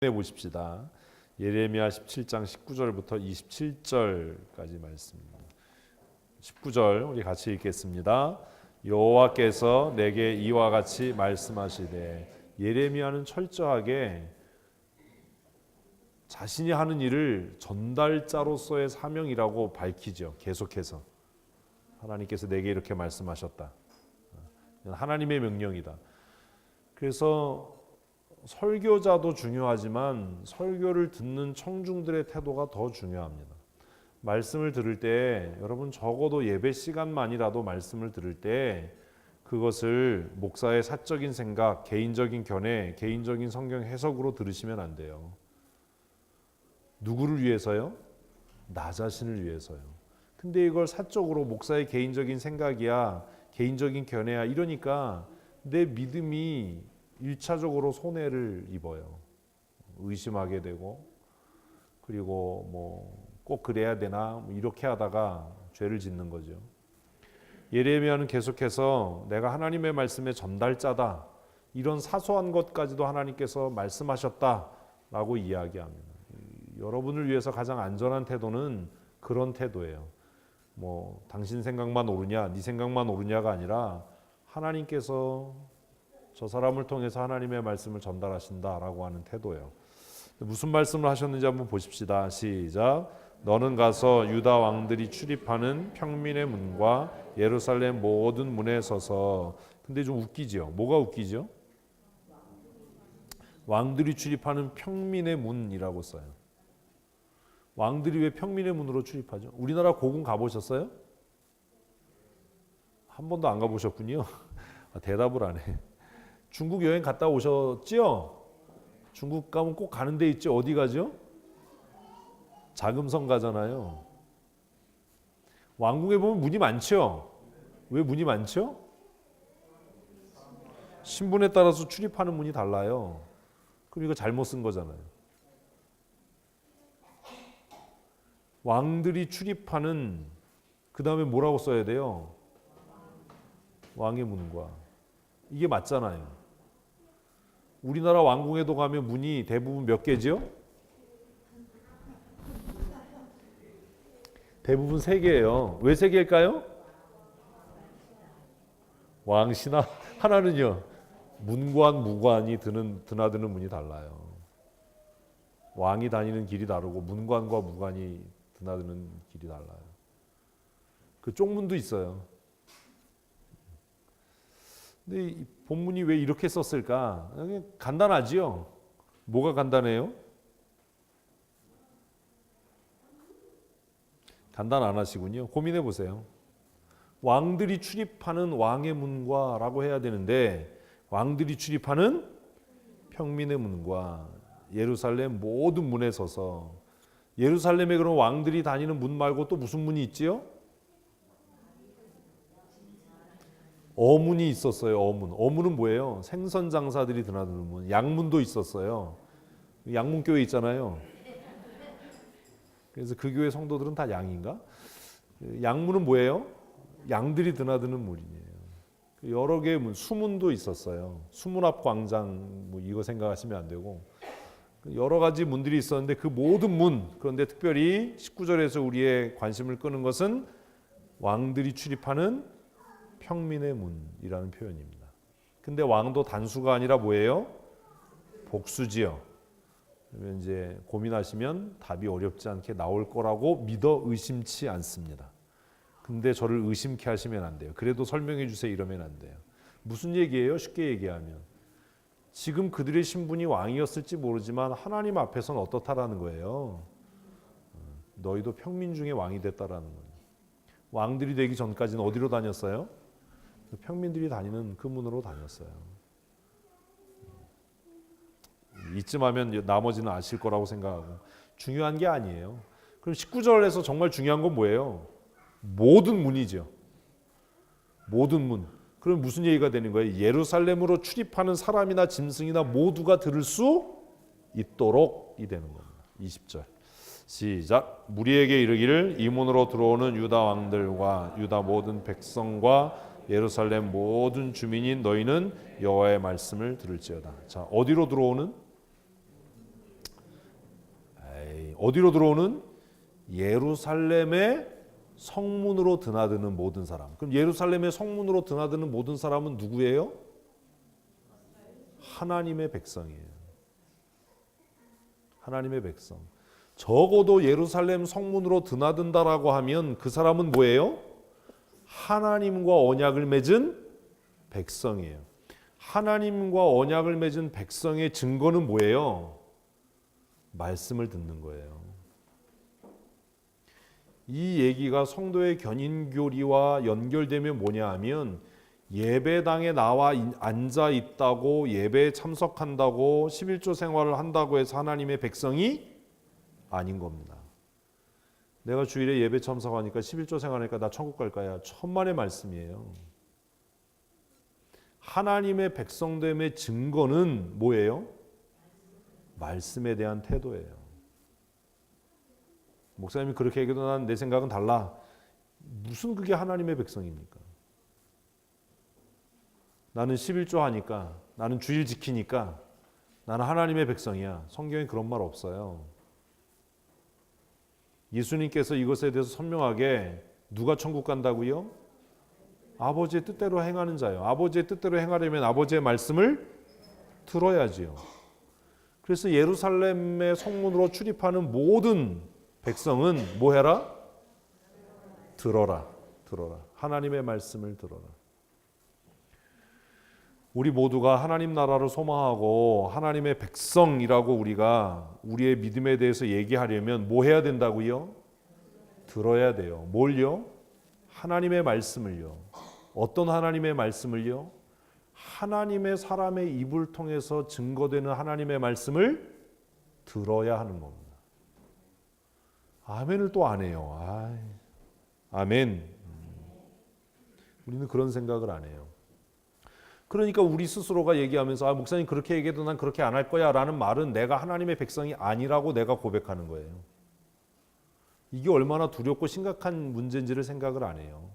보십시다. 예레미야 17장 19절부터 27절까지 말씀입니다. 19절 우리 같이 읽겠습니다. 여호와께서 내게 이와 같이 말씀하시되, 예레미야는 철저하게 자신이 하는 일을 전달자로서의 사명이라고 밝히죠. 계속해서 하나님께서 내게 이렇게 말씀하셨다. 하나님의 명령이다. 그래서 설교자도 중요하지만 설교를 듣는 청중들의 태도가 더 중요합니다. 말씀을 들을 때 여러분 적어도 예배 시간만이라도 말씀을 들을 때 그것을 목사의 사적인 생각, 개인적인 견해, 개인적인 성경 해석으로 들으시면 안 돼요. 누구를 위해서요? 나 자신을 위해서요. 근데 이걸 사적으로 목사의 개인적인 생각이야, 개인적인 견해야 이러니까 내 믿음이 1차적으로 손해를 입어요. 의심하게 되고, 그리고 뭐 꼭 그래야 되나 이렇게 하다가 죄를 짓는 거죠. 예레미야는 계속해서 내가 하나님의 말씀의 전달자다, 이런 사소한 것까지도 하나님께서 말씀하셨다라고 이야기합니다. 여러분을 위해서 가장 안전한 태도는 그런 태도예요. 뭐 당신 생각만 옳으냐, 네 생각만 옳으냐가 아니라 하나님께서 저 사람을 통해서 하나님의 말씀을 전달하신다라고 하는 태도예요. 무슨 말씀을 하셨는지 한번 보십시다. 시작. 너는 가서 유다 왕들이 출입하는 평민의 문과 예루살렘 모든 문에 서서. 근데 좀 웃기죠. 뭐가 웃기죠? 왕들이 출입하는 평민의 문이라고 써요. 왕들이 왜 평민의 문으로 출입하죠? 우리나라 고궁 가보셨어요? 한 번도 안 가보셨군요. 대답을 안 해. 중국 여행 갔다 오셨죠? 중국 가면 꼭 가는 데 있죠. 어디 가죠? 자금성 가잖아요. 왕궁에 보면 문이 많죠? 왜 문이 많죠? 신분에 따라서 출입하는 문이 달라요. 그럼 이거 잘못 쓴 거잖아요. 왕들이 출입하는, 그 다음에 뭐라고 써야 돼요? 왕의 문과. 이게 맞잖아요. 우리나라 왕궁에도 가면 문이 대부분 몇 개죠? 대부분 3개예요. 왜 3개일까요? 왕신하. 하나는요, 문관, 무관이 드나드는 문이 달라요. 왕이 다니는 길이 다르고 문관과 무관이 드나드는 길이 달라요. 그 쪽문도 있어요. 근데 이 본문이 왜 이렇게 썼을까? 간단하지요? 뭐가 간단해요? 간단 안 하시군요. 고민해 보세요. 왕들이 출입하는 왕의 문과라고 해야 되는데, 왕들이 출입하는 평민의 문과 예루살렘 모든 문에 서서. 예루살렘에 그럼 왕들이 다니는 문 말고 또 무슨 문이 있지요? 어문이 있었어요. 어문. 어문은 뭐예요? 생선 장사들이 드나드는 문. 양문도 있었어요. 양문교회 있잖아요. 그래서 그 교회 성도들은 다 양인가? 양문은 뭐예요? 양들이 드나드는 문이에요. 여러 개의 문, 수문도 있었어요. 수문 앞 광장 뭐 이거 생각하시면 안 되고 여러 가지 문들이 있었는데 그 모든 문, 그런데 특별히 19절에서 우리의 관심을 끄는 것은 왕들이 출입하는 평민의 문이라는 표현입니다. 근데 왕도 단수가 아니라 뭐예요? 복수지요. 그러면 이제 고민하시면 답이 어렵지 않게 나올 거라고 믿어 의심치 않습니다. 근데 저를 의심케 하시면 안 돼요. 그래도 설명해 주세요 이러면 안 돼요. 무슨 얘기예요? 쉽게 얘기하면 지금 그들의 신분이 왕이었을지 모르지만 하나님 앞에서는 어떻다라는 거예요. 너희도 평민 중에 왕이 됐다라는 거예요. 왕들이 되기 전까지는 어디로 다녔어요? 평민들이 다니는 그 문으로 다녔어요. 이쯤 하면 나머지는 아실 거라고 생각하고 중요한 게 아니에요. 그럼 19절에서 정말 중요한 건 뭐예요? 모든 문이죠. 모든 문. 그럼 무슨 얘기가 되는 거예요? 예루살렘으로 출입하는 사람이나 짐승이나 모두가 들을 수 있도록이 되는 겁니다. 20절 시작. 무리에게 이르기를 이 문으로 들어오는 유다 왕들과 유다 모든 백성과 예루살렘 모든 주민인 너희는 여호와의 말씀을 들을지어다. 자, 어디로 들어오는? 어디로 들어오는? 예루살렘의 성문으로 드나드는 모든 사람. 그럼 예루살렘의 성문으로 드나드는 모든 사람은 누구예요? 하나님의 백성이에요. 하나님의 백성. 적어도 예루살렘 성문으로 드나든다라고 하면 그 사람은 뭐예요? 하나님과 언약을 맺은 백성이에요. 하나님과 언약을 맺은 백성의 증거는 뭐예요? 말씀을 듣는 거예요. 이 얘기가 성도의 견인교리와 연결되면 뭐냐 하면 예배당에 나와 앉아 있다고 예배에 참석한다고 11조 생활을 한다고 해서 하나님의 백성이 아닌 겁니다. 내가 주일에 예배 참석하니까 11조 생활하니까 나 천국 갈 거야. 천만의 말씀이에요. 하나님의 백성됨의 증거는 뭐예요? 말씀에 대한 태도예요. 목사님이 그렇게 얘기해도 난 내 생각은 달라. 무슨 그게 하나님의 백성입니까? 나는 11조 하니까, 나는 주일 지키니까 나는 하나님의 백성이야. 성경에 그런 말 없어요. 예수님께서 이것에 대해서 선명하게 누가 천국 간다고요? 아버지의 뜻대로 행하는 자요. 아버지의 뜻대로 행하려면 아버지의 말씀을 들어야지요. 그래서 예루살렘의 성문으로 출입하는 모든 백성은 뭐 해라? 들어라. 들어라. 하나님의 말씀을 들어라. 우리 모두가 하나님 나라를 소망하고 하나님의 백성이라고 우리가 우리의 믿음에 대해서 얘기하려면 뭐 해야 된다고요? 들어야 돼요. 뭘요? 하나님의 말씀을요. 어떤 하나님의 말씀을요? 하나님의 사람의 입을 통해서 증거되는 하나님의 말씀을 들어야 하는 겁니다. 아멘을 또 안 해요. 아멘. 우리는 그런 생각을 안 해요. 그러니까 우리 스스로가 얘기하면서 목사님 그렇게 얘기해도 난 그렇게 안 할 거야 라는 말은 내가 하나님의 백성이 아니라고 내가 고백하는 거예요. 이게 얼마나 두렵고 심각한 문제인지를 생각을 안 해요.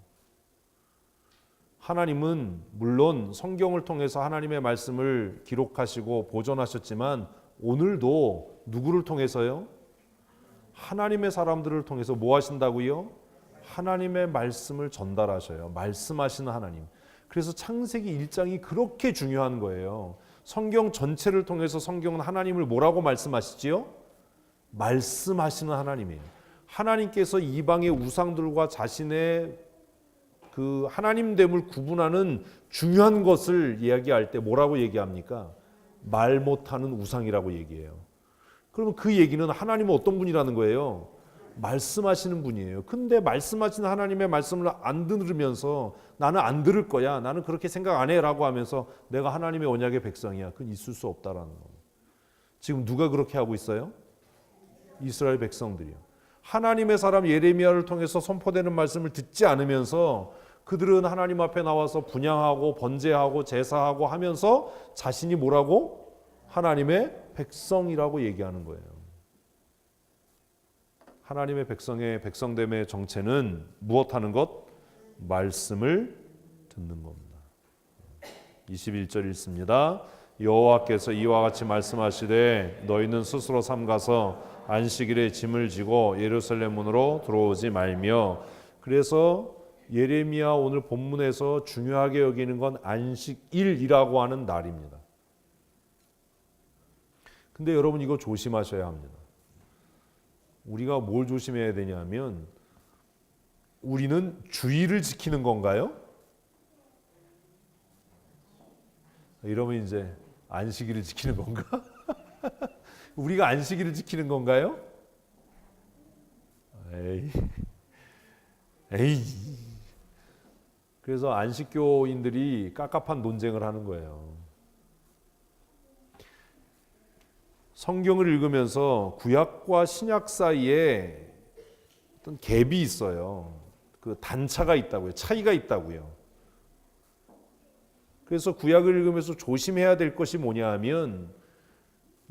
하나님은 물론 성경을 통해서 하나님의 말씀을 기록하시고 보존하셨지만 오늘도 누구를 통해서요? 하나님의 사람들을 통해서 뭐 하신다고요? 하나님의 말씀을 전달하셔요. 말씀하시는 하나님. 그래서 창세기 1장이 그렇게 중요한 거예요. 성경 전체를 통해서 성경은 하나님을 뭐라고 말씀하시지요? 말씀하시는 하나님이에요. 하나님께서 이방의 우상들과 자신의 그 하나님됨을 구분하는 중요한 것을 이야기할 때 뭐라고 얘기합니까? 말 못하는 우상이라고 얘기해요. 그러면 그 얘기는 하나님은 어떤 분이라는 거예요? 말씀하시는 분이에요. 근데 말씀하시는 하나님의 말씀을 안 들으면서 나는 안 들을 거야. 나는 그렇게 생각 안 해라고 하면서 내가 하나님의 언약의 백성이야. 그건 있을 수 없다라는 거예요. 지금 누가 그렇게 하고 있어요? 이스라엘 백성들이요. 하나님의 사람 예레미야를 통해서 선포되는 말씀을 듣지 않으면서 그들은 하나님 앞에 나와서 분향하고 번제하고 제사하고 하면서 자신이 뭐라고? 하나님의 백성이라고 얘기하는 거예요. 하나님의 백성의 백성됨의 정체는 무엇하는 것? 말씀을 듣는 겁니다. 21절 읽습니다. 여호와께서 이와 같이 말씀하시되 너희는 스스로 삼가서 안식일에 짐을 지고 예루살렘 문으로 들어오지 말며. 그래서 예레미야 오늘 본문에서 중요하게 여기는 건 안식일이라고 하는 날입니다. 근데 여러분 이거 조심하셔야 합니다. 우리가 뭘 조심해야 되냐면 우리는 주일을 지키는 건가요? 이러면 이제 안식일을 지키는 건가? 우리가 안식일을 지키는 건가요? 에이. 그래서 안식교인들이 깝깝한 논쟁을 하는 거예요. 성경을 읽으면서 구약과 신약 사이에 어떤 갭이 있어요. 그 단차가 있다고요. 차이가 있다고요. 그래서 구약을 읽으면서 조심해야 될 것이 뭐냐 하면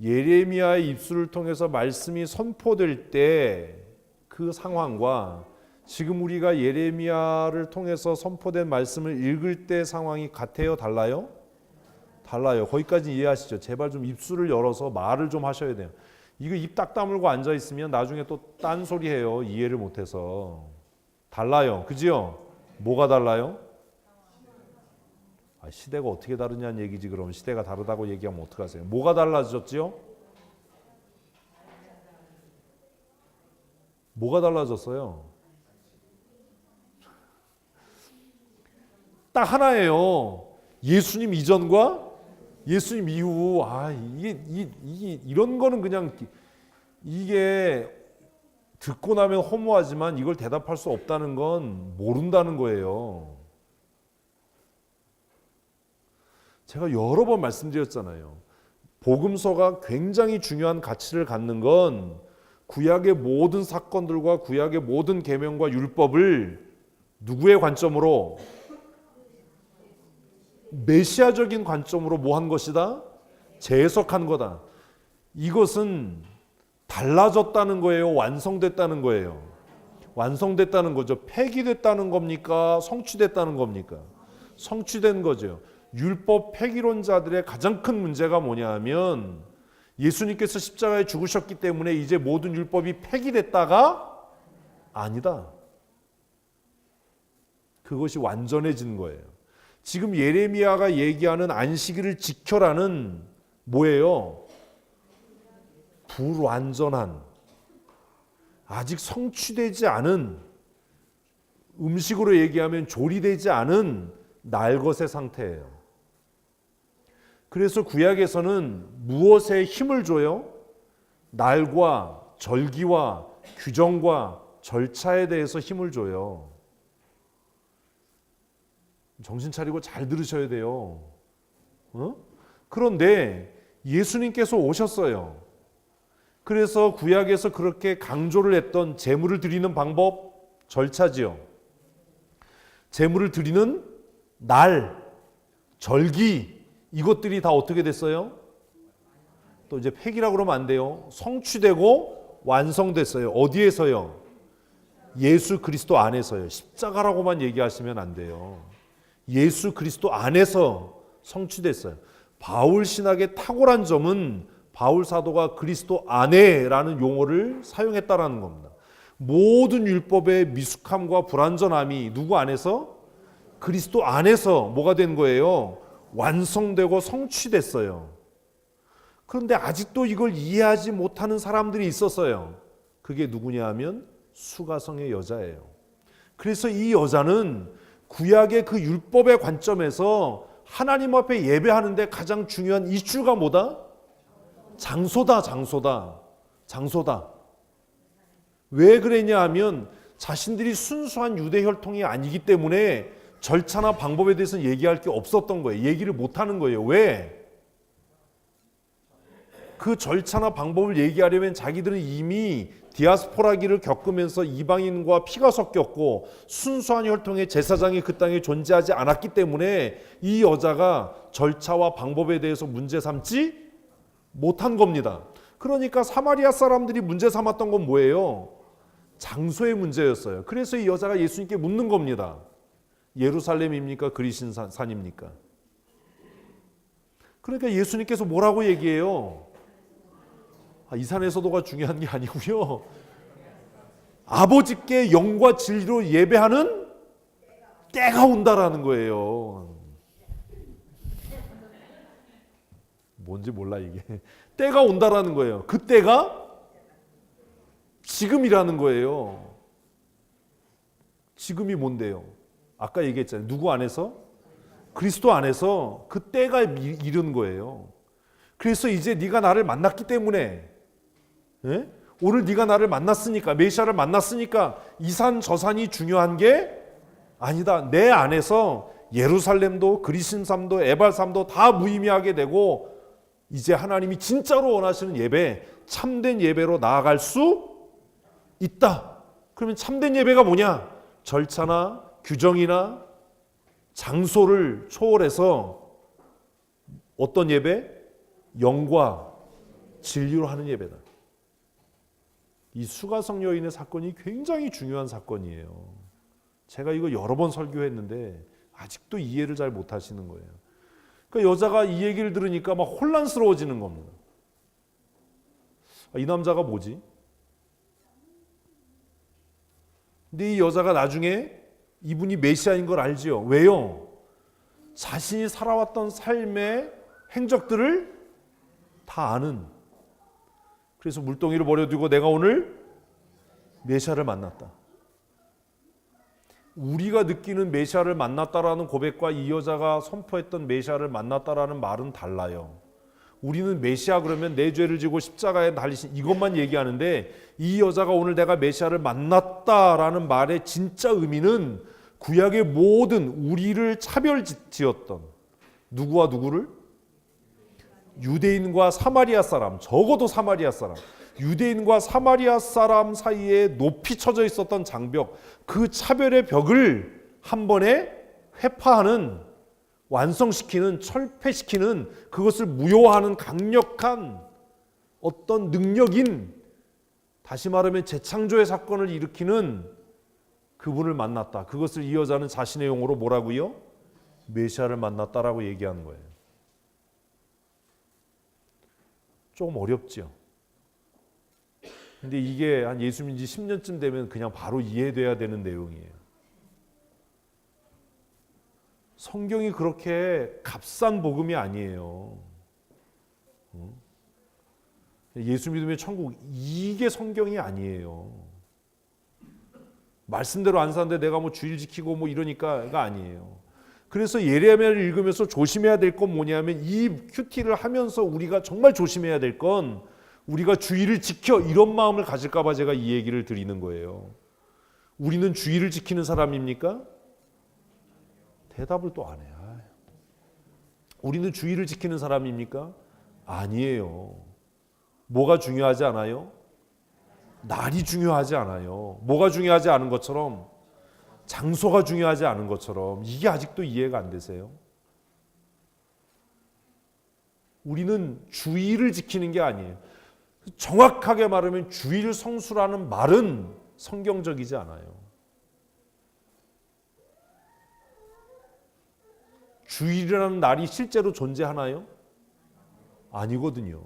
예레미야의 입술을 통해서 말씀이 선포될 때 그 상황과 지금 우리가 예레미야를 통해서 선포된 말씀을 읽을 때 상황이 같아요? 달라요? 달라요. 거기까지 이해하시죠? 제발 좀 입술을 열어서 말을 좀 하셔야 돼요. 이거 입 딱 다물고 앉아 있으면 나중에 또 딴소리 해요. 이해를 못해서. 달라요. 그지요? 뭐가 달라요? 시대가 어떻게 다르냐는 얘기지. 그럼 시대가 다르다고 얘기하면 어떡하세요? 뭐가 달라졌지요? 뭐가 달라졌어요? 딱 하나예요. 예수님 이전과 예수님 이후. 이게 이런 거는 그냥 이게 듣고 나면 허무하지만 이걸 대답할 수 없다는 건 모른다는 거예요. 제가 여러 번 말씀드렸잖아요. 복음서가 굉장히 중요한 가치를 갖는 건 구약의 모든 사건들과 구약의 모든 계명과 율법을 누구의 관점으로? 메시아적인 관점으로 뭐 한 것이다? 재해석한 거다. 이것은 달라졌다는 거예요? 완성됐다는 거예요? 완성됐다는 거죠. 폐기됐다는 겁니까? 성취됐다는 겁니까? 성취된 거죠. 율법 폐기론자들의 가장 큰 문제가 뭐냐 하면 예수님께서 십자가에 죽으셨기 때문에 이제 모든 율법이 폐기됐다가 아니다. 그것이 완전해진 거예요. 지금 예레미야가 얘기하는 안식일을 지켜라는 뭐예요? 불완전한, 아직 성취되지 않은, 음식으로 얘기하면 조리되지 않은 날것의 상태예요. 그래서 구약에서는 무엇에 힘을 줘요? 날과 절기와 규정과 절차에 대해서 힘을 줘요. 정신 차리고 잘 들으셔야 돼요. 그런데 예수님께서 오셨어요. 그래서 구약에서 그렇게 강조를 했던 제물을 드리는 방법, 절차지요. 제물을 드리는 날, 절기, 이것들이 다 어떻게 됐어요? 또 이제 폐기라고 그러면 안 돼요. 성취되고 완성됐어요. 어디에서요? 예수 그리스도 안에서요. 십자가라고만 얘기하시면 안 돼요. 예수 그리스도 안에서 성취됐어요. 바울 신학의 탁월한 점은 바울 사도가 그리스도 안에라는 용어를 사용했다라는 겁니다. 모든 율법의 미숙함과 불완전함이 누구 안에서? 그리스도 안에서 뭐가 된 거예요? 완성되고 성취됐어요. 그런데 아직도 이걸 이해하지 못하는 사람들이 있었어요. 그게 누구냐 하면 수가성의 여자예요. 그래서 이 여자는 구약의 그 율법의 관점에서 하나님 앞에 예배하는데 가장 중요한 이슈가 뭐다? 장소다. 왜 그랬냐 하면 자신들이 순수한 유대 혈통이 아니기 때문에 절차나 방법에 대해서는 얘기할 게 없었던 거예요. 얘기를 못하는 거예요. 왜? 그 절차나 방법을 얘기하려면 자기들은 이미 디아스포라기를 겪으면서 이방인과 피가 섞였고 순수한 혈통의 제사장이 그 땅에 존재하지 않았기 때문에 이 여자가 절차와 방법에 대해서 문제 삼지 못한 겁니다. 그러니까 사마리아 사람들이 문제 삼았던 건 뭐예요? 장소의 문제였어요. 그래서 이 여자가 예수님께 묻는 겁니다. 예루살렘입니까? 그리신 산입니까? 그러니까 예수님께서 뭐라고 얘기해요? 이 산에서도가 중요한 게 아니고요. 아버지께 영과 진리로 예배하는 때가 온다라는 거예요. 뭔지 몰라 이게. 때가 온다라는 거예요. 그 때가 지금이라는 거예요. 지금이 뭔데요? 아까 얘기했잖아요. 누구 안에서? 그리스도 안에서 그 때가 이른 거예요. 그래서 이제 네가 나를 만났기 때문에 오늘 네가 나를 만났으니까, 메시아를 만났으니까 이 산 저 산이 중요한 게 아니다. 내 안에서 예루살렘도 그리신 삶도 에발 삶도 다 무의미하게 되고 이제 하나님이 진짜로 원하시는 예배, 참된 예배로 나아갈 수 있다. 그러면 참된 예배가 뭐냐? 절차나 규정이나 장소를 초월해서 어떤 예배? 영과 진리로 하는 예배다. 이 수가성 여인의 사건이 굉장히 중요한 사건이에요. 제가 이거 여러 번 설교했는데 아직도 이해를 잘 못하시는 거예요. 그러니까 여자가 이 얘기를 들으니까 막 혼란스러워지는 겁니다. 이 남자가 뭐지? 근데 이 여자가 나중에 이분이 메시아인 걸 알지요. 왜요? 자신이 살아왔던 삶의 행적들을 다 아는. 그래서 물동이를 버려두고 내가 오늘 메시아를 만났다. 우리가 느끼는 메시아를 만났다라는 고백과 이 여자가 선포했던 메시아를 만났다라는 말은 달라요. 우리는 메시아 그러면 내 죄를 지고 십자가에 달리신 이것만 얘기하는데, 이 여자가 오늘 내가 메시아를 만났다라는 말의 진짜 의미는 구약의 모든 우리를 차별지었던 누구와 누구를? 유대인과 사마리아 사람, 적어도 사마리아 사람, 유대인과 사마리아 사람 사이에 높이 쳐져 있었던 장벽, 그 차별의 벽을 한 번에 회파하는, 완성시키는, 철폐시키는, 그것을 무효화하는 강력한 어떤 능력인, 다시 말하면 재창조의 사건을 일으키는 그분을 만났다. 그것을 이 여자는 자신의 용어로 뭐라고요? 메시아를 만났다라고 얘기하는 거예요. 조금 어렵죠. 근데 이게 한 예수 믿은 지 10년쯤 되면 그냥 바로 이해돼야 되는 내용이에요. 성경이 그렇게 값싼 복음이 아니에요. 예수 믿으면 천국, 이게 성경이 아니에요. 말씀대로 안 사는데 내가 뭐 주일 지키고 뭐 이러니까가 아니에요. 그래서 예레미야를 읽으면서 조심해야 될 건 뭐냐면, 이 큐티를 하면서 우리가 정말 조심해야 될 건 우리가 주일을 지켜 이런 마음을 가질까 봐 제가 이 얘기를 드리는 거예요. 우리는 주일을 지키는 사람입니까? 대답을 또 안 해요. 우리는 주일을 지키는 사람입니까? 아니에요. 뭐가 중요하지 않아요? 날이 중요하지 않아요. 뭐가 중요하지 않은 것처럼? 장소가 중요하지 않은 것처럼. 이게 아직도 이해가 안 되세요? 우리는 주일을 지키는 게 아니에요. 정확하게 말하면 주일 성수라는 말은 성경적이지 않아요. 주일이라는 날이 실제로 존재하나요? 아니거든요.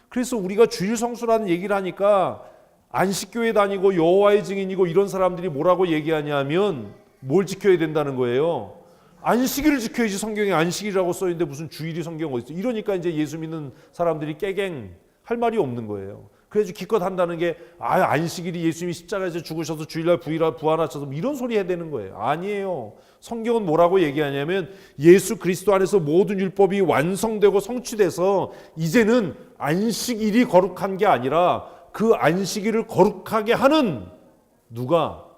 그래서 우리가 주일 성수라는 얘기를 하니까 안식교회 다니고 여호와의 증인이고 이런 사람들이 뭐라고 얘기하냐면, 뭘 지켜야 된다는 거예요? 안식일을 지켜야지. 성경에 안식일이라고 써있는데 무슨 주일이 성경 어디 있어? 이러니까 이제 예수 믿는 사람들이 깨갱 할 말이 없는 거예요. 그래서 기껏 한다는 게, 안식일이 예수님이 십자가에서 죽으셔서 주일날 부활하셔서 이런 소리 해야 되는 거예요. 아니에요. 성경은 뭐라고 얘기하냐면, 예수 그리스도 안에서 모든 율법이 완성되고 성취돼서 이제는 안식일이 거룩한 게 아니라 그 안식일을 거룩하게 하는 누가?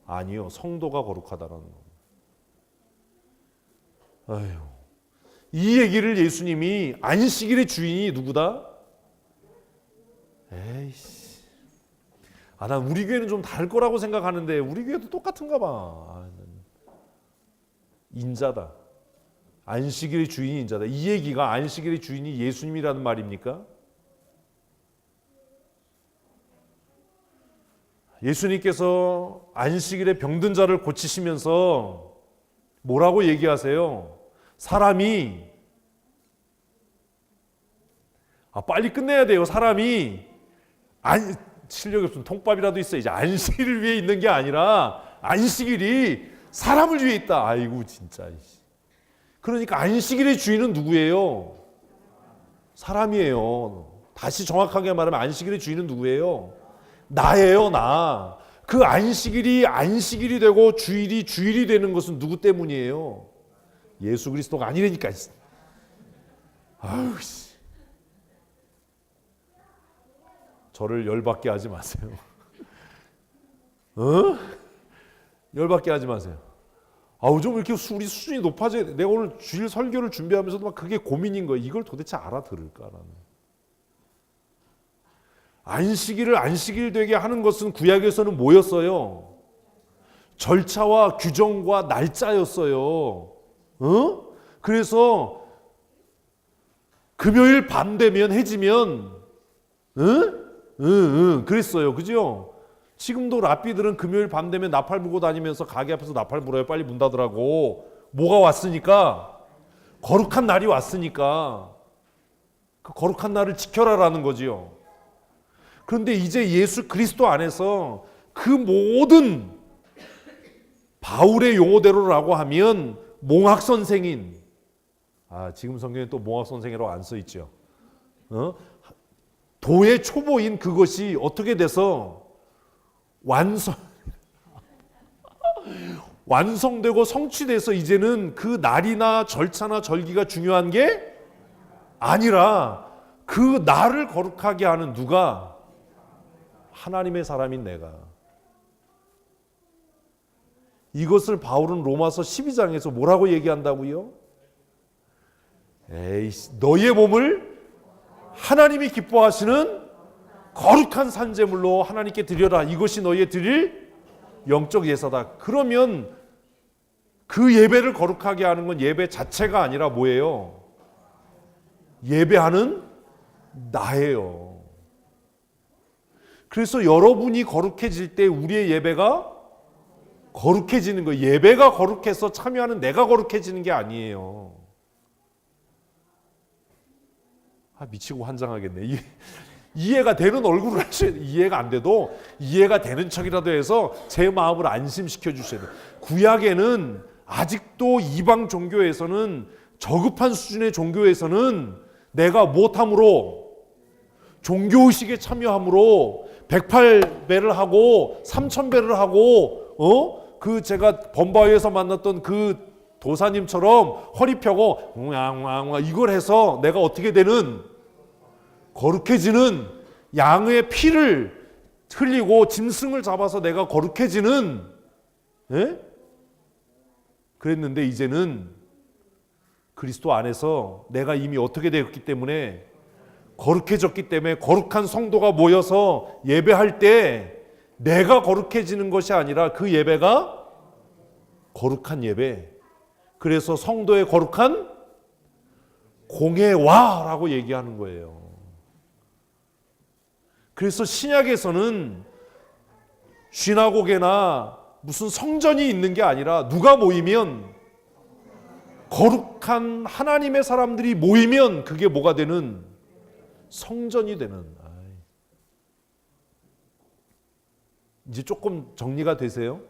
아니요. 성도가 거룩하다라는 겁니다. 아유, 이 얘기를 예수님이, 안식일의 주인이 누구다? 에이씨. 난 우리 교회는 좀 다를 거라고 생각하는데 우리 교회도 똑같은가 봐. 인자다. 안식일의 주인이 인자다. 이 얘기가 안식일의 주인이 예수님이라는 말입니까? 예수님께서 안식일에 병든 자를 고치시면서 뭐라고 얘기하세요? 사람이 빨리 끝내야 돼요. 사람이 실력이 없으면 통밥이라도 있어. 이제 안식일을 위해 있는 게 아니라 안식일이 사람을 위해 있다. 아이고 진짜. 그러니까 안식일의 주인은 누구예요? 사람이에요. 다시 정확하게 말하면 안식일의 주인은 누구예요? 나예요, 나. 그 안식일이 안식일이 되고 주일이 주일이 되는 것은 누구 때문이에요? 예수 그리스도가 아니라니까. 아유 씨. 저를 열받게 하지 마세요. 열받게 하지 마세요. 좀 이렇게 우리 수준이 높아져야 돼. 내가 오늘 주일 설교를 준비하면서도 막 그게 고민인 거예요. 이걸 도대체 알아들을까라는. 안식일을 안식일 되게 하는 것은 구약에서는 뭐였어요? 절차와 규정과 날짜였어요. 그래서 금요일 밤 되면 해지면 그랬어요. 그죠? 지금도 랍비들은 금요일 밤 되면 나팔 불고 다니면서 가게 앞에서 나팔 불어요. 빨리 문 닫으라고. 뭐가 왔으니까? 거룩한 날이 왔으니까. 그 거룩한 날을 지켜라라는 거지요. 그런데 이제 예수 그리스도 안에서 그 모든 바울의 용어대로라고 하면 몽학 선생인, 지금 성경에 또 몽학 선생이라고 안 써 있죠. 도의 초보인 그것이 어떻게 돼서 완성되고 성취돼서 이제는 그 날이나 절차나 절기가 중요한 게 아니라 그 나를 거룩하게 하는 누가? 하나님의 사람인 내가. 이것을 바울은 로마서 12장에서 뭐라고 얘기한다고요? 너의 몸을 하나님이 기뻐하시는 거룩한 산제물로 하나님께 드려라. 이것이 너희의 드릴 영적 예사다. 그러면 그 예배를 거룩하게 하는 건 예배 자체가 아니라 뭐예요? 예배하는 나예요. 그래서 여러분이 거룩해질 때 우리의 예배가 거룩해지는 거예요. 예배가 거룩해서 참여하는 내가 거룩해지는 게 아니에요. 미치고 환장하겠네. 이해가 되는 얼굴을 하셔야 돼요. 이해가 안 돼도 이해가 되는 척이라도 해서 제 마음을 안심시켜 주셔야 돼요. 구약에는 아직도 이방 종교에서는, 저급한 수준의 종교에서는 내가 못함으로, 종교의식에 참여함으로 108배를 하고 3000배를 하고 그 제가 범바위에서 만났던 그 도사님처럼 허리 펴고 이걸 해서 내가 어떻게 되는, 거룩해지는, 양의 피를 흘리고 짐승을 잡아서 내가 거룩해지는, 그랬는데 이제는 그리스도 안에서 내가 이미 어떻게 되었기 때문에, 거룩해졌기 때문에 거룩한 성도가 모여서 예배할 때 내가 거룩해지는 것이 아니라 그 예배가 거룩한 예배. 그래서 성도의 거룩한 공예와라고 얘기하는 거예요. 그래서 신약에서는 시나고게나 무슨 성전이 있는 게 아니라 누가 모이면, 거룩한 하나님의 사람들이 모이면 그게 뭐가 되는? 성전이 되는. 이제 조금 정리가 되세요?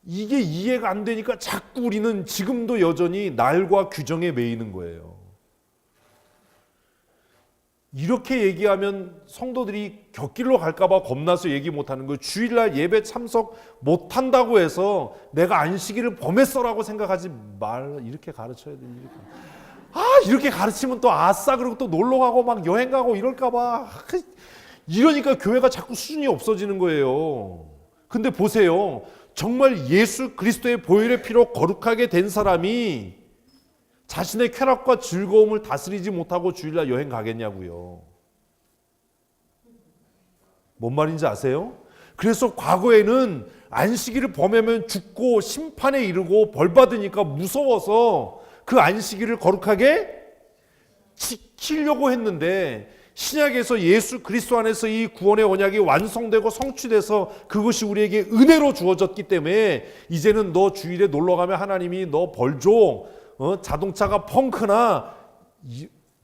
이게 이해가 안 되니까 자꾸 우리는 지금도 여전히 날과 규정에 매이는 거예요. 이렇게 얘기하면 성도들이 곁길로 갈까봐 겁나서 얘기 못하는 거예요. 주일날 예배 참석 못한다고 해서 내가 안식일을 범했어라고 생각하지 말. 이렇게 가르쳐야 됩니다. 이렇게 가르치면 또 아싸 그러고 또 놀러 가고 막 여행 가고 이럴까봐. 이러니까 교회가 자꾸 수준이 없어지는 거예요. 근데 보세요. 정말 예수 그리스도의 보혈의 피로 거룩하게 된 사람이 자신의 쾌락과 즐거움을 다스리지 못하고 주일날 여행 가겠냐고요. 뭔 말인지 아세요? 그래서 과거에는 안식일을 범하면 죽고 심판에 이르고 벌 받으니까 무서워서 그 안식일을 거룩하게 지키려고 했는데, 신약에서 예수 그리스도 안에서 이 구원의 언약이 완성되고 성취돼서 그것이 우리에게 은혜로 주어졌기 때문에 이제는 너 주일에 놀러 가면 하나님이 너 벌 줘. 자동차가 펑크나,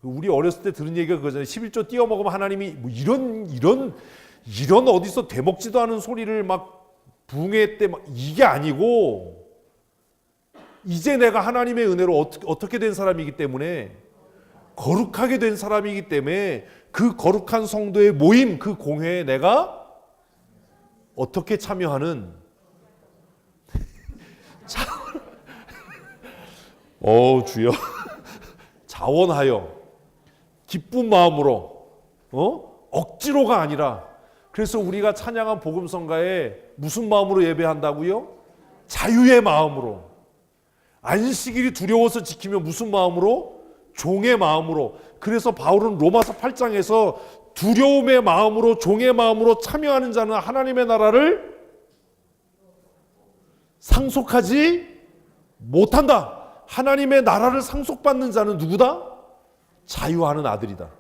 우리 어렸을 때 들은 얘기가 그거잖아요. 11조 띄워 먹으면 하나님이 뭐 이런 어디서 되먹지도 않은 소리를 막 붕해 때 막, 이게 아니고, 이제 내가 하나님의 은혜로 어떻게 된 사람이기 때문에, 거룩하게 된 사람이기 때문에 그 거룩한 성도의 모임, 그 공회에 내가 어떻게 참여하는 주여 자원하여 기쁜 마음으로, 억지로가 아니라. 그래서 우리가 찬양한 복음성가에 무슨 마음으로 예배한다고요? 자유의 마음으로. 안식일이 두려워서 지키면 무슨 마음으로? 종의 마음으로. 그래서 바울은 로마서 8장에서 두려움의 마음으로, 종의 마음으로 참여하는 자는 하나님의 나라를 상속하지 못한다. 하나님의 나라를 상속받는 자는 누구다? 자유하는 아들이다.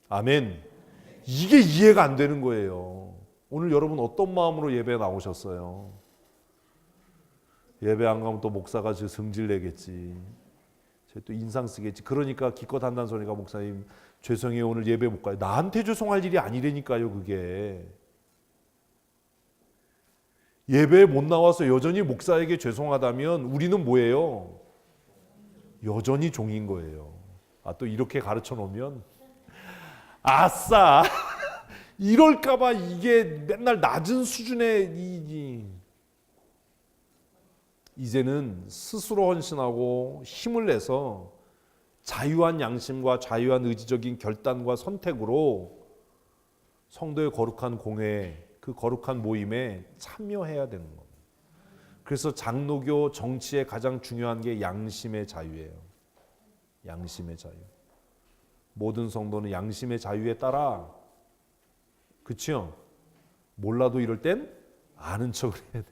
아멘. 이게 이해가 안 되는 거예요. 오늘 여러분 어떤 마음으로 예배에 나오셨어요? 예배 안 가면 또 목사가 승질 내겠지. 또 인상 쓰겠지. 그러니까 기껏 한다는 소리가 목사님 죄송해요, 오늘 예배 못 가요. 나한테 죄송할 일이 아니라니까요, 그게. 예배에 못 나와서 여전히 목사에게 죄송하다면 우리는 뭐예요? 여전히 종인 거예요. 또 이렇게 가르쳐 놓으면 아싸 이럴까봐 이게 맨날 낮은 수준의 이제는 스스로 헌신하고 힘을 내서 자유한 양심과 자유한 의지적인 결단과 선택으로 성도의 거룩한 공회, 그 거룩한 모임에 참여해야 되는 겁니다. 그래서 장로교 정치의 가장 중요한 게 양심의 자유예요. 양심의 자유. 모든 성도는 양심의 자유에 따라, 그렇죠? 몰라도 이럴 땐 아는 척을 해야 돼.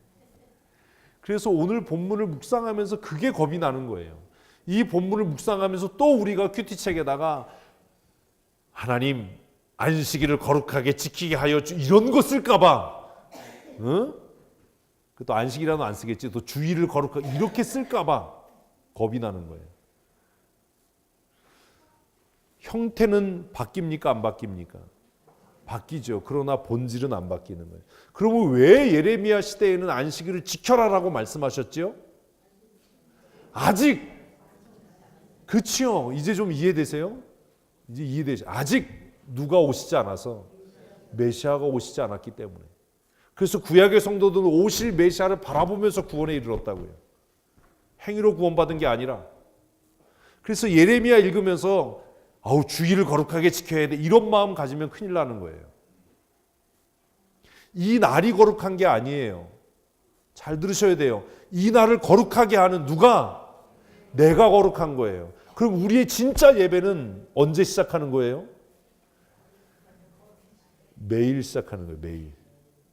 그래서 오늘 본문을 묵상하면서 그게 겁이 나는 거예요. 이 본문을 묵상하면서 또 우리가 큐티책에다가 하나님 안식일을 거룩하게 지키게 하여 이런 거 쓸까봐, 응? 또 안식이라는 안 쓰겠지. 또 주일을 거룩하게 이렇게 쓸까봐 겁이 나는 거예요. 형태는 바뀝니까 안 바뀝니까? 바뀌죠. 그러나 본질은 안 바뀌는 거예요. 그러면 왜 예레미야 시대에는 안식일을 지켜라라고 말씀하셨죠? 아직, 그치요. 이제 좀 이해되세요? 이제 이해되죠. 아직 누가 오시지 않아서, 메시아가 오시지 않았기 때문에. 그래서 구약의 성도들은 오실 메시아를 바라보면서 구원에 이르렀다고요. 행위로 구원받은 게 아니라. 그래서 예레미야 읽으면서 주일을 거룩하게 지켜야 돼, 이런 마음 가지면 큰일 나는 거예요. 이 날이 거룩한 게 아니에요. 잘 들으셔야 돼요. 이 날을 거룩하게 하는 누가? 내가 거룩한 거예요. 그럼 우리의 진짜 예배는 언제 시작하는 거예요? 매일 시작하는 거예요. 매일.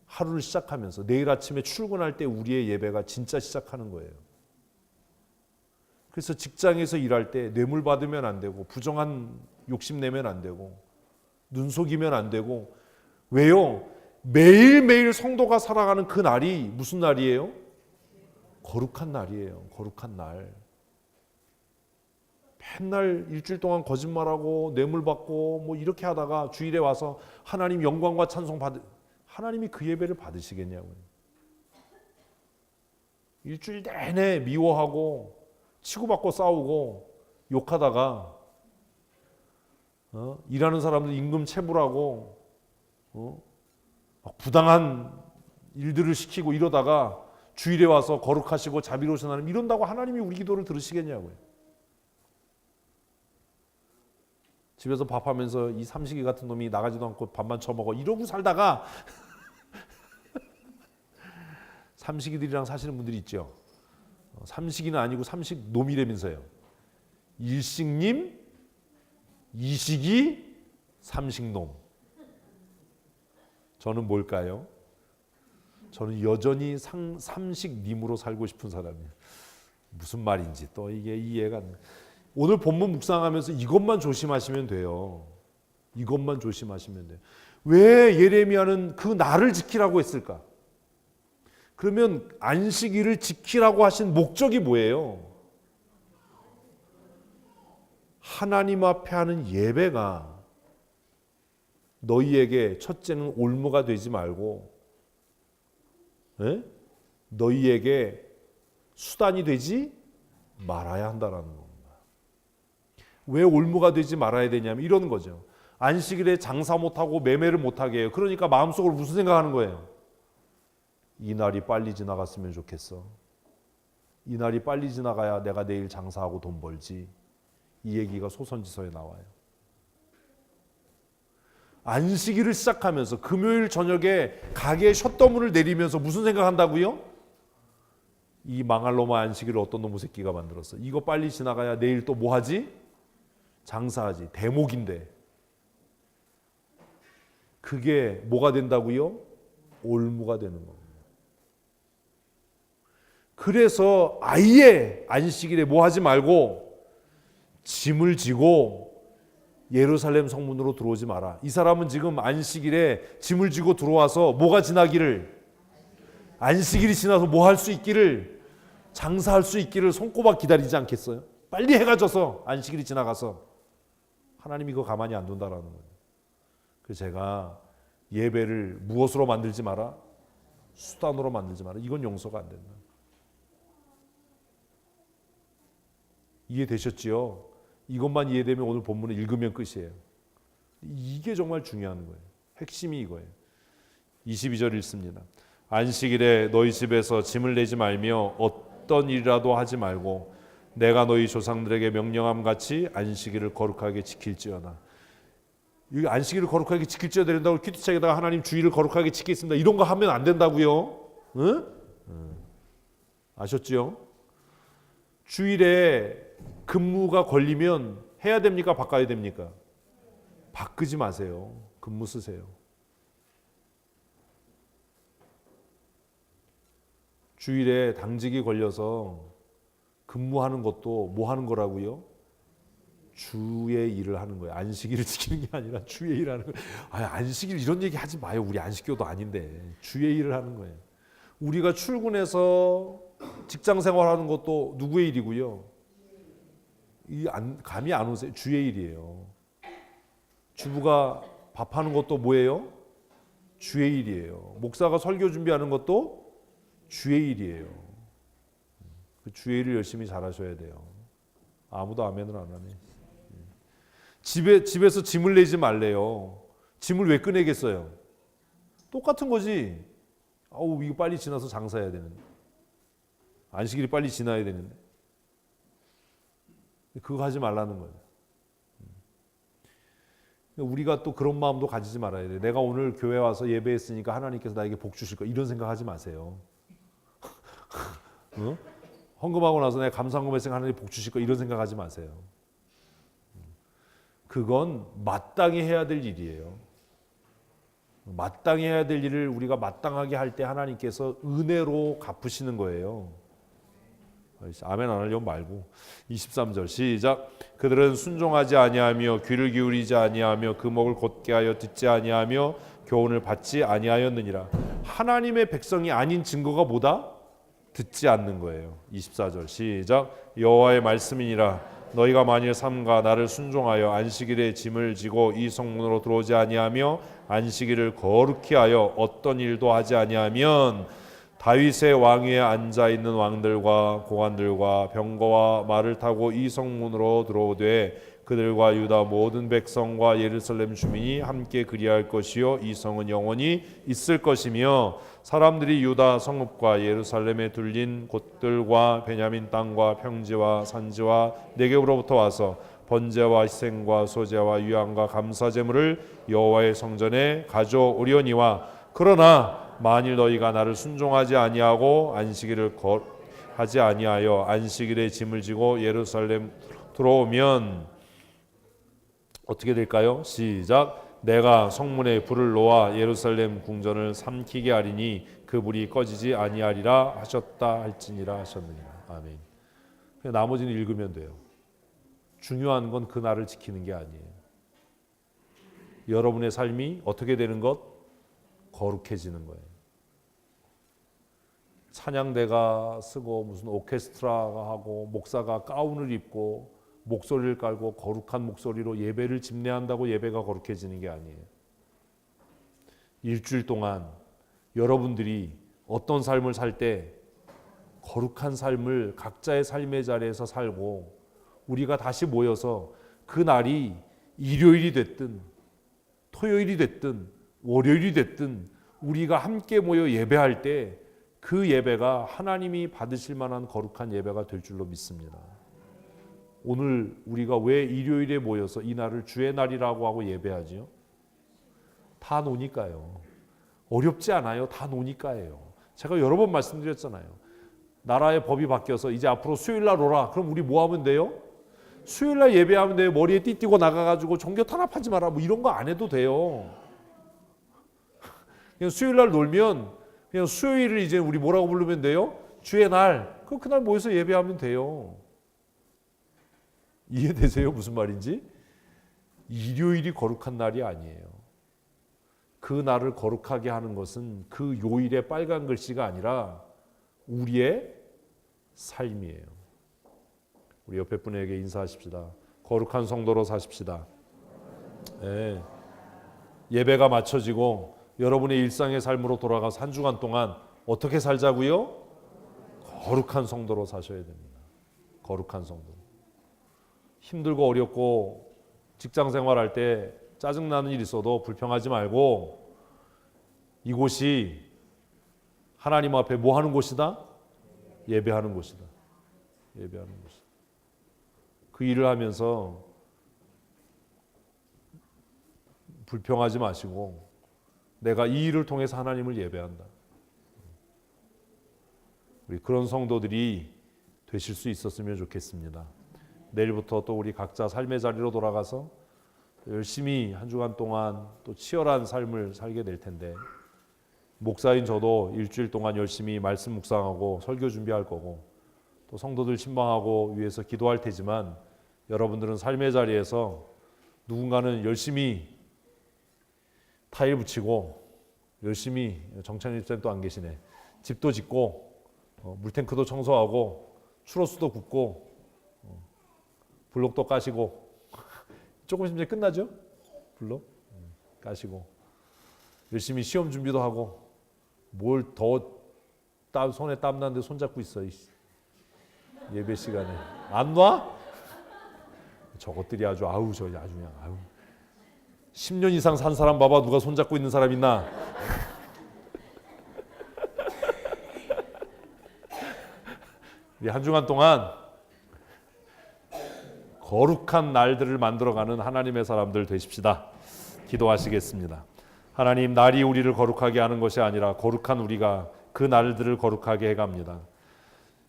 하루를 시작하면서 내일 아침에 출근할 때 우리의 예배가 진짜 시작하는 거예요. 그래서 직장에서 일할 때 뇌물 받으면 안 되고, 부정한 욕심 내면 안 되고, 눈속이면 안 되고. 왜요? 매일매일 성도가 살아가는 그 날이 무슨 날이에요? 거룩한 날이에요. 거룩한 날. 맨날 일주일 동안 거짓말하고 뇌물 받고 뭐 이렇게 하다가 주일에 와서 하나님 영광과 찬송 하나님이 그 예배를 받으시겠냐고요. 일주일 내내 미워하고 치고받고 싸우고 욕하다가 일하는 사람들 임금 체불하고 부당한 일들을 시키고 이러다가 주일에 와서 거룩하시고 자비로우신 하나님 이런다고 하나님이 우리 기도를 들으시겠냐고요. 집에서 밥하면서 이 삼식이 같은 놈이 나가지도 않고 밥만 처먹어 이러고 살다가 삼식이들이랑 사시는 분들이 있죠. 삼식이는 아니고 삼식 놈이라면서요. 일식님, 이식이, 삼식놈. 저는 뭘까요? 저는 여전히 삼식님으로 살고 싶은 사람이에요. 무슨 말인지 또 이게 이해가 안 돼요. 오늘 본문 묵상하면서 이것만 조심하시면 돼요. 이것만 조심하시면 돼요. 왜 예레미야는 그 날을 지키라고 했을까? 그러면 안식일을 지키라고 하신 목적이 뭐예요? 하나님 앞에 하는 예배가 너희에게 첫째는 올무가 되지 말고 너희에게 수단이 되지 말아야 한다라는 겁니다. 왜 올무가 되지 말아야 되냐면 이런 거죠. 안식일에 장사 못하고 매매를 못하게 해요. 그러니까 마음속으로 무슨 생각하는 거예요? 이 날이 빨리 지나갔으면 좋겠어. 이 날이 빨리 지나가야 내가 내일 장사하고 돈 벌지. 이 얘기가 소선지서에 나와요. 안식일을 시작하면서 금요일 저녁에 가게에 셧다운을 내리면서 무슨 생각한다고요? 이 망할 놈의 안식일을 어떤 놈의 새끼가 만들었어. 이거 빨리 지나가야 내일 또 뭐 하지? 장사하지. 대목인데. 그게 뭐가 된다고요? 올무가 되는 겁니다. 그래서 아예 안식일에 뭐 하지 말고 짐을 지고 예루살렘 성문으로 들어오지 마라. 이 사람은 지금 안식일에 짐을 지고 들어와서 뭐가 지나기를, 안식일이 지나서 뭐 할 수 있기를, 장사할 수 있기를 손꼽아 기다리지 않겠어요? 빨리 해가 져서 안식일이 지나가서 하나님이 그거 가만히 안 둔다라는 거예요. 그래서 제가 예배를 무엇으로 만들지 마라? 수단으로 만들지 마라. 이건 용서가 안 된다. 이해되셨지요? 이것만 이해되면 오늘 본문을 읽으면 끝이에요. 이게 정말 중요한 거예요. 핵심이 이거예요. 22절 읽습니다. 안식일에 너희 집에서 짐을 내지 말며 어떤 일이라도 하지 말고 내가 너희 조상들에게 명령함 같이 안식일을 거룩하게 지킬지어다. 이 안식일을 거룩하게 지킬지어야 된다고 퀴트책에다가 하나님 주일을 거룩하게 지키겠습니다. 이런 거 하면 안 된다고요. 응? 아셨지요? 주일에 근무가 걸리면 해야 됩니까? 바꿔야 됩니까? 바꾸지 마세요. 근무 쓰세요. 주일에 당직이 걸려서 근무하는 것도 뭐 하는 거라고요? 주의 일을 하는 거예요. 안식일을 지키는 게 아니라 주의 일을 하는 거예요. 안식일 이런 얘기 하지 마요. 우리 안식교도 아닌데. 주의 일을 하는 거예요. 우리가 출근해서 직장 생활하는 것도 누구의 일이고요? 감이 안 오세요? 주의 일이에요. 주부가 밥하는 것도 뭐예요? 주의 일이에요. 목사가 설교 준비하는 것도 주의 일이에요. 그 주의 일을 열심히 잘하셔야 돼요. 아무도 아멘을 안 하네. 집에서 짐을 내지 말래요. 짐을 왜 꺼내겠어요? 똑같은 거지. 이거 빨리 지나서 장사해야 되는데. 안식일이 빨리 지나야 되는데. 그거 하지 말라는 거예요. 우리가 또 그런 마음도 가지지 말아야 돼요. 내가 오늘 교회 와서 예배했으니까 하나님께서 나에게 복 주실 거 이런 생각하지 마세요. 헌금하고 나서 내가 감사헌금 했으니까 하나님 복 주실 거 이런 생각하지 마세요. 그건 마땅히 해야 될 일이에요. 마땅히 해야 될 일을 우리가 마땅하게 할 때 하나님께서 은혜로 갚으시는 거예요. 아멘 안 하려면 말고. 23절 시작. 그들은 순종하지 아니하며 귀를 기울이지 아니하며 그 목을 곧게 하여 듣지 아니하며 교훈을 받지 아니하였느니라. 하나님의 백성이 아닌 증거가 뭐다? 듣지 않는 거예요. 24절 시작. 여호와의 말씀이니라. 너희가 만일 삼가 나를 순종하여 안식일에 짐을 지고 이 성문으로 들어오지 아니하며 안식일을 거룩히 하여 어떤 일도 하지 아니하면 다윗의 왕위에 앉아 있는 왕들과 고관들과 병거와 말을 타고 이 성문으로 들어오되 그들과 유다 모든 백성과 예루살렘 주민이 함께 그리할 것이요 이 성은 영원히 있을 것이며 사람들이 유다 성읍과 예루살렘에 둘린 곳들과 베냐민 땅과 평지와 산지와 내게로부터 와서 번제와 희생과 소제와 유향과 감사 제물을 여호와의 성전에 가져오려니와 그러나 만일 너희가 나를 순종하지 아니하고 안식일을 하지 아니하여 안식일에 짐을 지고 예루살렘 들어오면 어떻게 될까요? 시작. 내가 성문에 불을 놓아 예루살렘 궁전을 삼키게 하리니 그 불이 꺼지지 아니하리라 하셨다 할지니라 하셨느니라. 아멘. 나머지는 읽으면 돼요. 중요한 건 그 날을 지키는 게 아니에요. 여러분의 삶이 어떻게 되는 것? 거룩해지는 거예요. 찬양대가 쓰고 무슨 오케스트라가 하고 목사가 가운을 입고 목소리를 깔고 거룩한 목소리로 예배를 집례한다고 예배가 거룩해지는 게 아니에요. 일주일 동안 여러분들이 어떤 삶을 살 때 거룩한 삶을 각자의 삶의 자리에서 살고 우리가 다시 모여서 그 날이 일요일이 됐든 토요일이 됐든 월요일이 됐든 우리가 함께 모여 예배할 때 그 예배가 하나님이 받으실 만한 거룩한 예배가 될 줄로 믿습니다. 오늘 우리가 왜 일요일에 모여서 이 날을 주의 날이라고 하고 예배하지요? 다 노니까요. 어렵지 않아요. 다 노니까예요. 제가 여러 번 말씀드렸잖아요. 나라의 법이 바뀌어서 이제 앞으로 수요일 날 오라. 그럼 우리 뭐 하면 돼요? 수요일 날 예배하면 돼요. 머리에 띠 띠고 나가가지고 종교 탄압하지 마라. 뭐 이런 거 안 해도 돼요. 그냥 수요일 날 놀면 그냥 수요일을 이제 우리 뭐라고 부르면 돼요? 주의 날. 그럼 그날 모여서 예배하면 돼요. 이해되세요? 무슨 말인지? 일요일이 거룩한 날이 아니에요. 그 날을 거룩하게 하는 것은 그 요일의 빨간 글씨가 아니라 우리의 삶이에요. 우리 옆에 분에게 인사하십시다. 거룩한 성도로 사십시다. 예, 예배가 맞춰지고 여러분의 일상의 삶으로 돌아가서 한 주간 동안 어떻게 살자고요? 거룩한 성도로 사셔야 됩니다. 거룩한 성도. 힘들고 어렵고 직장 생활할 때 짜증나는 일 있어도 불평하지 말고 이곳이 하나님 앞에 뭐 하는 곳이다? 예배하는 곳이다. 예배하는 곳이다. 그 일을 하면서 불평하지 마시고 내가 이 일을 통해서 하나님을 예배한다. 우리 그런 성도들이 되실 수 있었으면 좋겠습니다. 내일부터 또 우리 각자 삶의 자리로 돌아가서 열심히 한 주간 동안 또 치열한 삶을 살게 될 텐데 목사인 저도 일주일 동안 열심히 말씀 묵상하고 설교 준비할 거고 또 성도들 신방하고 위해서 기도할 테지만 여러분들은 삶의 자리에서 누군가는 열심히 타일 붙이고 열심히 정찬일 집사님 또 안 계시네. 집도 짓고 물탱크도 청소하고 추로스도 굽고 블록도 까시고 조금 있으면 끝나죠? 블록 까시고 열심히 시험 준비도 하고 뭘 더 손에 땀 나는데 손잡고 있어. 예배 시간에 안 놔? 저것들이 아주 저 아주 그냥 10년 이상 산 사람 봐봐. 누가 손잡고 있는 사람 있나? 우리 한 주간 동안 거룩한 날들을 만들어가는 하나님의 사람들 되십시다. 기도하시겠습니다. 하나님, 날이 우리를 거룩하게 하는 것이 아니라 거룩한 우리가 그 날들을 거룩하게 해갑니다.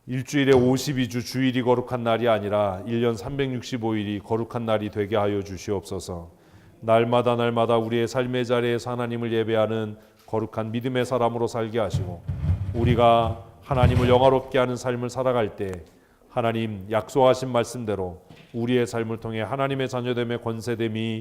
일주일에 52주 주일이 거룩한 날이 아니라 1년 365일이 거룩한 날이 되게 하여 주시옵소서. 날마다 날마다 우리의 삶의 자리에서 하나님을 예배하는 거룩한 믿음의 사람으로 살게 하시고 우리가 하나님을 영화롭게 하는 삶을 살아갈 때 하나님 약속하신 말씀대로 우리의 삶을 통해 하나님의 자녀됨의 권세됨이